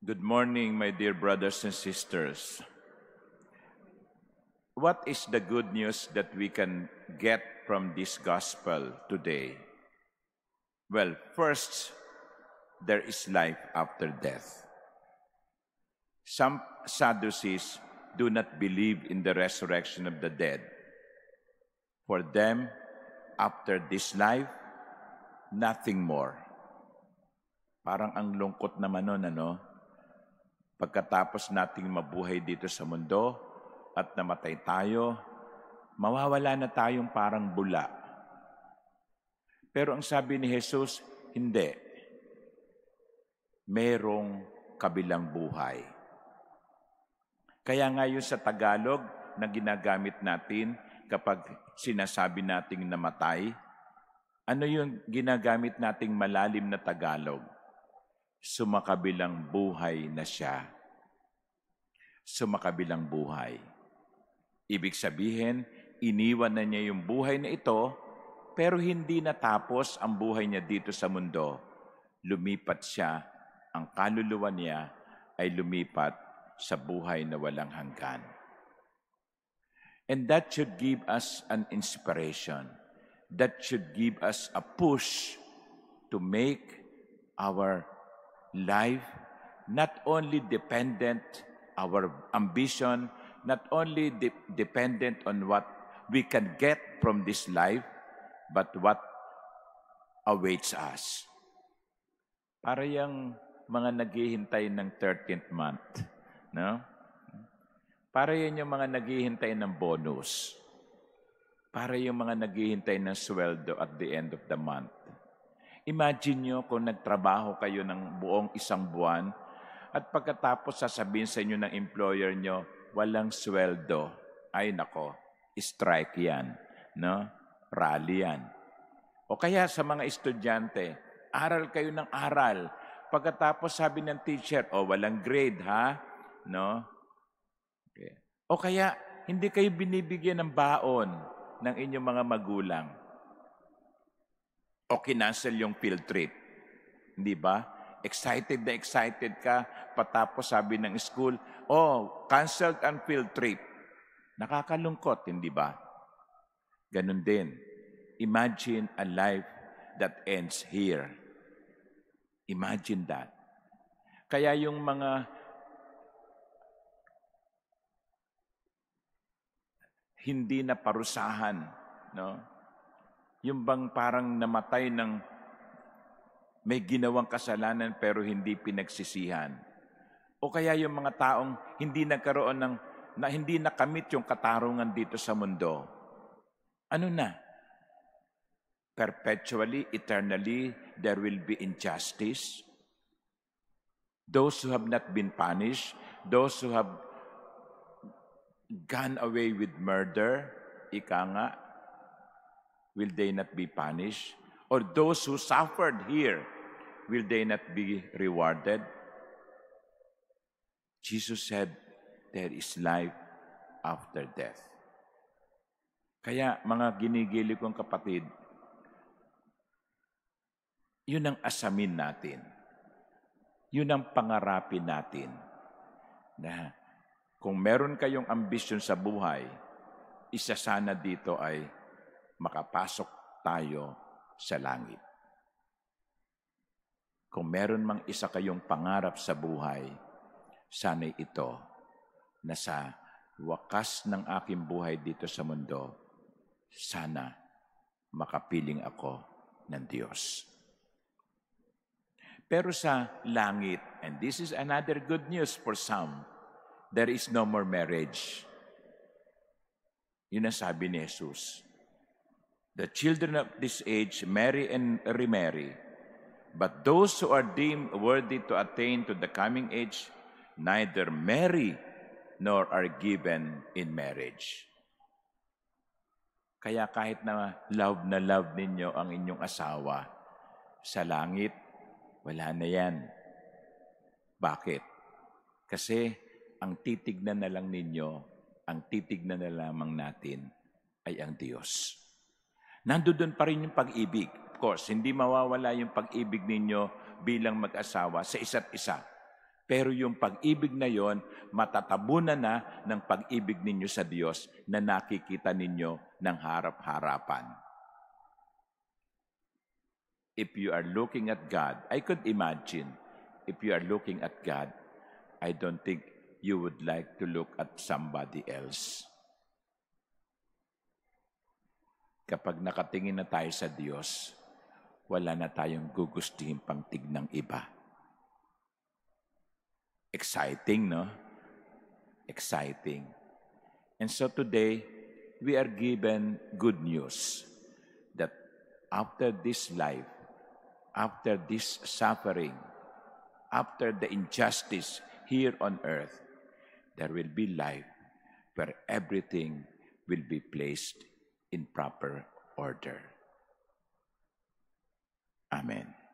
Good morning, my dear brothers and sisters. What is the good news that we can get from this gospel today? Well, first, there is life after death. Some Sadducees do not believe in the resurrection of the dead. For them, after this life, nothing more. Parang ang lungkot naman nun, ano? Pagkatapos nating mabuhay dito sa mundo at namatay tayo, mawawala na tayong parang bula. Pero ang sabi ni Jesus, hindi. Merong kabilang buhay. Kaya ngayon sa Tagalog na ginagamit natin kapag sinasabi nating namatay, ano yung ginagamit nating malalim na Tagalog? Sumakabilang buhay na siya. Sumakabilang buhay. Ibig sabihin, iniwan na niya yung buhay na ito, pero hindi natapos ang buhay niya dito sa mundo. Lumipat siya, ang kaluluwa niya ay lumipat sa buhay na walang hanggan. And that should give us an inspiration. That should give us a push to make our life not only dependent, our ambition, not only dependent on what we can get from this life, but what awaits us. Para yung mga naghihintay ng 13th month, no? Para yan yung mga naghihintay ng bonus. Para yung mga naghihintay ng sweldo at the end of the month. Imagine nyo kung nagtrabaho kayo ng buong isang buwan at pagkatapos sasabihin sa inyo ng employer nyo, walang sweldo. Ay nako, strike yan. No? Rally yan. O kaya sa mga estudyante, aral kayo ng aral. Pagkatapos sabi ng teacher, walang grade ha? No? Okay. O kaya, hindi kayo binibigyan ng baon ng inyong mga magulang. O kinancel yung field trip. Hindi ba? Excited na excited ka, patapos sabi ng school, canceled ang field trip. Nakakalungkot, hindi ba? Ganun din. Imagine a life that ends here. Imagine that. Kaya yung mga hindi na parusahan, no? Yung bang parang namatay ng may ginawang kasalanan pero hindi pinagsisihan. O kaya yung mga taong hindi nagkaroon hindi nakamit yung katarungan dito sa mundo. Ano na? Perpetually, eternally, there will be injustice. Those who have not been punished, those who have gone away with murder, ika nga, will they not be punished? Or those who suffered here, will they not be rewarded? Jesus said, there is life after death. Kaya mga ginigili kong kapatid, yun ang asamin natin. Yun ang pangarapin natin. Na kung meron kayong ambisyon sa buhay, isa sana dito ay makapasok tayo sa langit. Kung meron mang isa kayong pangarap sa buhay, sana'y ito na sa wakas ng aking buhay dito sa mundo, sana makapiling ako ng Diyos. Pero sa langit, and this is another good news for some, there is no more marriage. Yun ang sabi ni Jesus. The children of this age marry and remarry, but those who are deemed worthy to attain to the coming age neither marry nor are given in marriage. Kaya kahit na love ninyo ang inyong asawa, sa langit, wala na yan. Bakit? Kasi ang titignan na lang ninyo, ang titignan na lamang natin ay ang Diyos. Nandoon pa rin yung pag-ibig. Of course, hindi mawawala yung pag-ibig ninyo bilang mag-asawa sa isa't isa. Pero yung pag-ibig na yon, matatabunan na ng pag-ibig ninyo sa Diyos na nakikita ninyo ng harap-harapan. If you are looking at God, I could imagine, if you are looking at God, I don't think you would like to look at somebody else. Kapag nakatingin na tayo sa Diyos, wala na tayong gugustuhin pang tignang iba. Exciting, no? Exciting. And so today, we are given good news that after this life, after this suffering, after the injustice here on earth, there will be life where everything will be placed in proper order. Amen.